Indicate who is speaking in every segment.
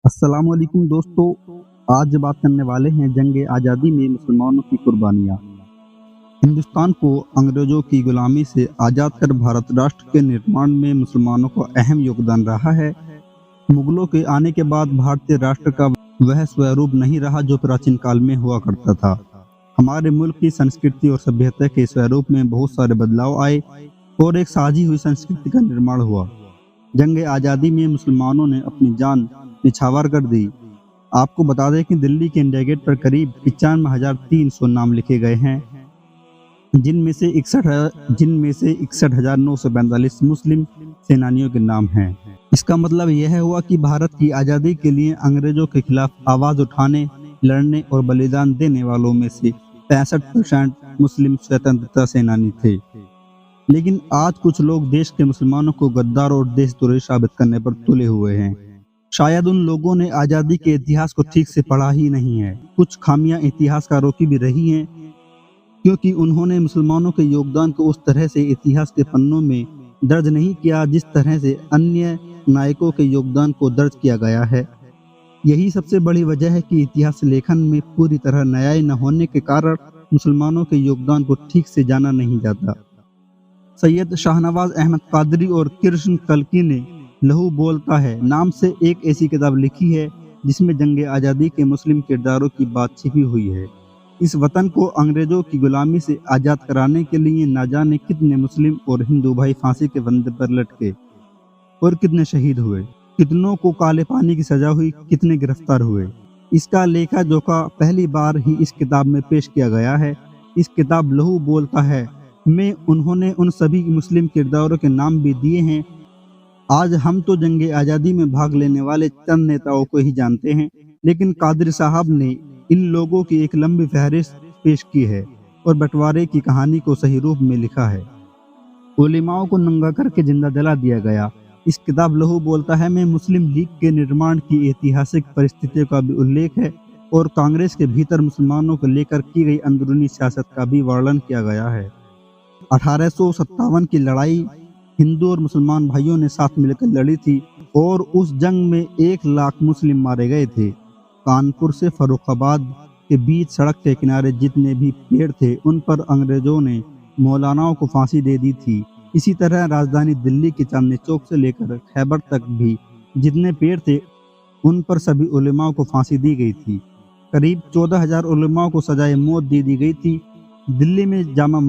Speaker 1: अस्सलाम वालेकुम दोस्तों। आज बात करने वाले हैं जंग आज़ादी में मुसलमानों की कुर्बानियाँ। हिंदुस्तान को अंग्रेजों की गुलामी से आज़ाद कर भारत राष्ट्र के निर्माण में मुसलमानों का अहम योगदान रहा है। मुगलों के आने के बाद भारतीय राष्ट्र का वह स्वरूप नहीं रहा जो प्राचीन काल में हुआ करता था। हमारे मुल्क की संस्कृति और सभ्यता के स्वरूप में बहुत सारे बदलाव आए और एक साझी हुई संस्कृति का निर्माण हुआ। जंग आज़ादी में मुसलमानों ने अपनी जान निछावर कर दी। आपको बता दें कि दिल्ली के इंडिया गेट पर करीब 95,300 नाम लिखे गए हैं, जिनमें से 61,945 मुस्लिम सेनानियों के नाम हैं। इसका मतलब यह हुआ कि भारत की आज़ादी के लिए अंग्रेजों के खिलाफ आवाज़ उठाने, लड़ने और बलिदान देने वालों में से 65% मुस्लिम स्वतंत्रता सेनानी थे। लेकिन आज कुछ लोग देश के मुसलमानों को गद्दार और देशद्रोही साबित करने पर तुले हुए हैं। शायद उन लोगों ने आज़ादी के इतिहास को ठीक से पढ़ा ही नहीं है। कुछ खामियां इतिहासकारों की भी रही हैं, क्योंकि उन्होंने मुसलमानों के योगदान को उस तरह से इतिहास के पन्नों में दर्ज नहीं किया जिस तरह से अन्य नायकों के योगदान को दर्ज किया गया है। यही सबसे बड़ी वजह है कि इतिहास लेखन में पूरी तरह न्याय न होने के कारण मुसलमानों के योगदान को ठीक से जाना नहीं जाता। सैयद शाहनवाज अहमद कादरी और कृष्ण कल्की ने लहू बोलता है नाम से एक ऐसी किताब लिखी है जिसमें जंग आज़ादी के मुस्लिम किरदारों की बात छिपी हुई है। इस वतन को अंग्रेजों की गुलामी से आज़ाद कराने के लिए न जाने कितने मुस्लिम और हिंदू भाई फांसी के फंदे पर लटके और कितने शहीद हुए, कितनों को काले पानी की सजा हुई, कितने गिरफ्तार हुए। इसका लेखा जोखा पहली बार ही इस किताब में पेश किया गया है। इस किताब लहू बोलता है में उन्होंने उन सभी मुस्लिम किरदारों के नाम भी दिए हैं। आज हम तो जंग आज़ादी में भाग लेने वाले चंद नेताओं को ही जानते हैं, लेकिन कादरी साहब ने इन लोगों की एक लंबी फहरिस्त पेश की है और बंटवारे की कहानी को सही रूप में लिखा है। उलेमाओं को नंगा करके जिंदा जला दिया गया। इस किताब लहू बोलता है में मुस्लिम लीग के निर्माण की ऐतिहासिक परिस्थितियों का भी उल्लेख है और कांग्रेस के भीतर मुसलमानों को लेकर की गई अंदरूनी सियासत का भी वर्णन किया गया है। 1857 की लड़ाई हिंदू और मुसलमान भाइयों ने साथ मिलकर लड़ी थी और उस जंग में 1 लाख मुस्लिम मारे गए थे। कानपुर से फर्रुखाबाद के बीच सड़क के किनारे जितने भी पेड़ थे उन पर अंग्रेजों ने मौलानाओं को फांसी दे दी थी। इसी तरह राजधानी दिल्ली के चांदनी चौक से लेकर खैबर तक भी जितने पेड़ थे उन पर सभी उलेमाओं को फांसी दी गई थी। करीब 14,000 उलेमाओं को सजाए मौत दे दी गई थी। दिल्ली में जामा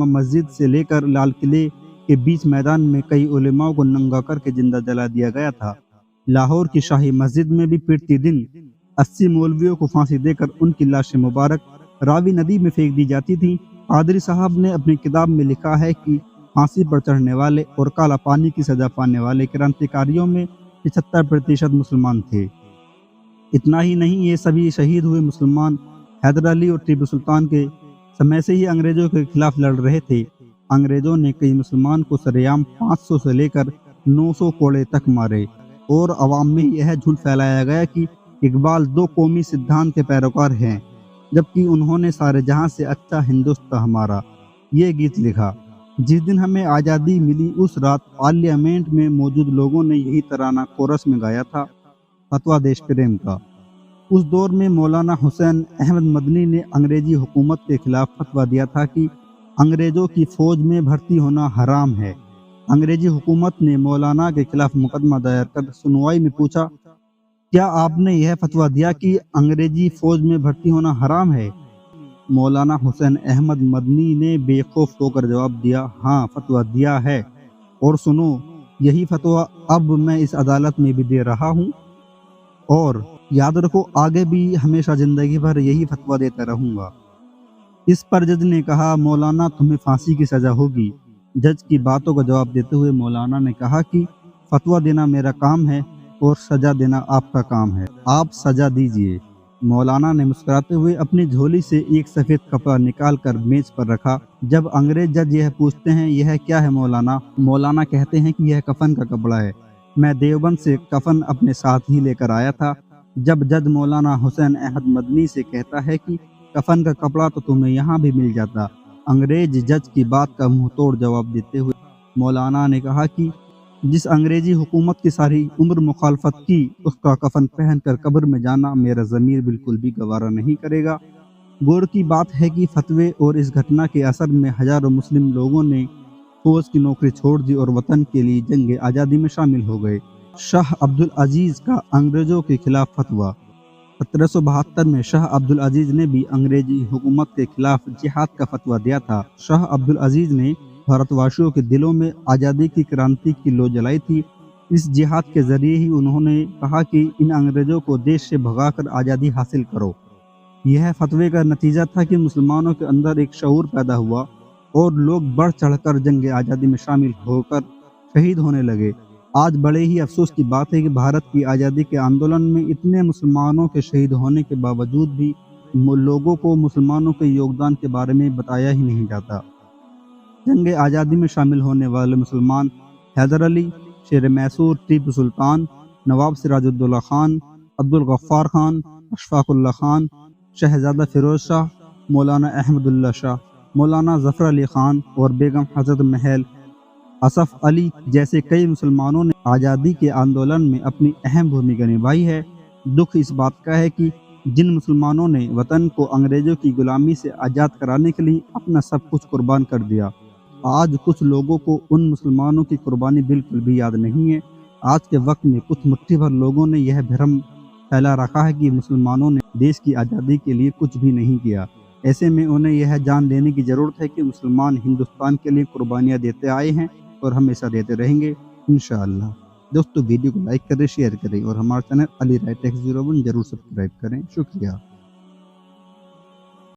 Speaker 1: मस्जिद से लेकर लाल किले के बीच मैदान में कई उलेमाओं को नंगा करके जिंदा जला दिया गया था। लाहौर की शाही मस्जिद में भी पिटती दिन 80 मौलवियों को फांसी देकर उनकी लाशें मुबारक रावी नदी में फेंक दी जाती थी। कादरी साहब ने अपनी किताब में लिखा है कि फांसी पर चढ़ने वाले और काला पानी की सजा पाने वाले क्रांतिकारियों में 75% मुसलमान थे। इतना ही नहीं, ये सभी शहीद हुए मुसलमान हैदर अली और टीपू सुल्तान के समय से ही अंग्रेजों के खिलाफ लड़ रहे थे। अंग्रेजों ने कई मुसलमान को सरेआम 500 से लेकर 900 कोड़े तक मारे और अवाम में यह झूठ फैलाया गया कि इकबाल 2 कौमी सिद्धांत के पैरोकार हैं, जबकि उन्होंने सारे जहां से अच्छा हिंदुस्तान हमारा ये गीत लिखा। जिस दिन हमें आज़ादी मिली उस रात पार्लियामेंट में मौजूद लोगों ने यही तराना कोरस में गाया था, फतवा देश प्रेम का। उस दौर में मौलाना हुसैन अहमद मदनी ने अंग्रेजी हुकूमत के खिलाफ फतवा दिया था कि अंग्रेजों की फौज में भर्ती होना हराम है। अंग्रेजी हुकूमत ने मौलाना के खिलाफ मुकदमा दायर कर सुनवाई में पूछा, क्या आपने यह फतवा दिया कि अंग्रेजी फौज में भर्ती होना हराम है? मौलाना हुसैन अहमद मदनी ने बेखौफ होकर जवाब दिया, हाँ फतवा दिया है, और सुनो यही फतवा अब मैं इस अदालत में भी दे रहा हूँ और याद रखो आगे भी हमेशा जिंदगी भर यही फतवा देता रहूंगा। इस पर जज ने कहा, मौलाना तुम्हें फांसी की सजा होगी। जज की बातों का जवाब देते हुए मौलाना ने कहा कि फतवा देना मेरा काम है और सजा देना आपका काम है, आप सजा दीजिए। मौलाना ने मुस्कुराते हुए अपनी झोली से एक सफ़ेद कपड़ा निकाल कर मेज पर रखा। जब अंग्रेज जज यह पूछते हैं यह क्या है मौलाना, मौलाना कहते हैं कि यह कफन का कपड़ा है, मैं देवबंद से कफन अपने साथ ही लेकर आया था। जब जज मौलाना हुसैन अहमद मदनी से कहता है कि कफन का कपड़ा तो तुम्हें यहाँ भी मिल जाता, अंग्रेज जज की बात का मुंह तोड़ जवाब देते हुए मौलाना ने कहा कि جس انگریزی حکومت کی ساری عمر مخالفت کی اس کا کفن پہن کر قبر میں جانا میرا ضمیر بالکل بھی گوارا نہیں کرے گا۔ غور کی بات ہے کہ فتوے اور اس گھٹنا کے اثر میں ہزاروں مسلم لوگوں نے فوج کی نوکری چھوڑ دی اور وطن کے لیے جنگ آزادی میں شامل ہو گئے۔ شاہ عبدالعزیز کا انگریزوں کے خلاف فتویٰ۔ 1772 میں شاہ عبدالعزیز نے بھی انگریزی حکومت کے خلاف جہاد کا فتویٰ دیا تھا۔ شاہ عبدالعزیز نے بھارت واشیوں کے دلوں میں آزادی کی کرانتی کی لو جلائی تھی۔ اس جہاد کے ذریعے ہی انہوں نے کہا کہ ان انگریزوں کو دیش سے بھگا کر آزادی حاصل کرو۔ یہ فتوے کا نتیجہ تھا کہ مسلمانوں کے اندر ایک شعور پیدا ہوا اور لوگ بڑھ چڑھ کر جنگ آزادی میں شامل ہو کر شہید ہونے لگے۔ آج بڑے ہی افسوس کی بات ہے کہ بھارت کی آزادی کے آندولن میں اتنے مسلمانوں کے شہید ہونے کے باوجود بھی لوگوں کو مسلمانوں کے یوگدان کے بارے میں بتایا ہی نہیں جاتا۔ جنگ آزادی میں شامل ہونے والے مسلمان حیدر علی، شیر میسور ٹیپو سلطان، نواب سراج الدولہ خان، عبدالغفار خان، اشفاق اللہ خان، شہزادہ فیروز شاہ، مولانا احمد اللہ شاہ، مولانا ظفر علی خان اور بیگم حضرت محل اصف علی جیسے کئی مسلمانوں نے آزادی کے آندولن میں اپنی اہم بھومکا نبھائی ہے۔ دکھ اس بات کا ہے کہ جن مسلمانوں نے وطن کو انگریزوں کی غلامی سے آزاد کرانے کے لیے اپنا سب کچھ قربان کر دیا، آج کچھ لوگوں کو ان مسلمانوں کی قربانی بالکل بھی یاد نہیں ہے۔ آج کے وقت میں کچھ مٹھی بھر لوگوں نے یہ بھرم پھیلا رکھا ہے کہ مسلمانوں نے دیش کی آزادی کے لیے کچھ بھی نہیں کیا۔ ایسے میں انہیں یہ جان لینے کی ضرورت ہے کہ مسلمان ہندوستان کے لیے قربانیاں دیتے آئے ہیں اور ہمیشہ دیتے رہیں گے انشاءاللہ۔ دوستو ویڈیو کو لائک کریں، شیئر کریں اور ہمارا چینل علی رائے ٹیک 01 ضرور سبسکرائب کریں۔ شکریہ۔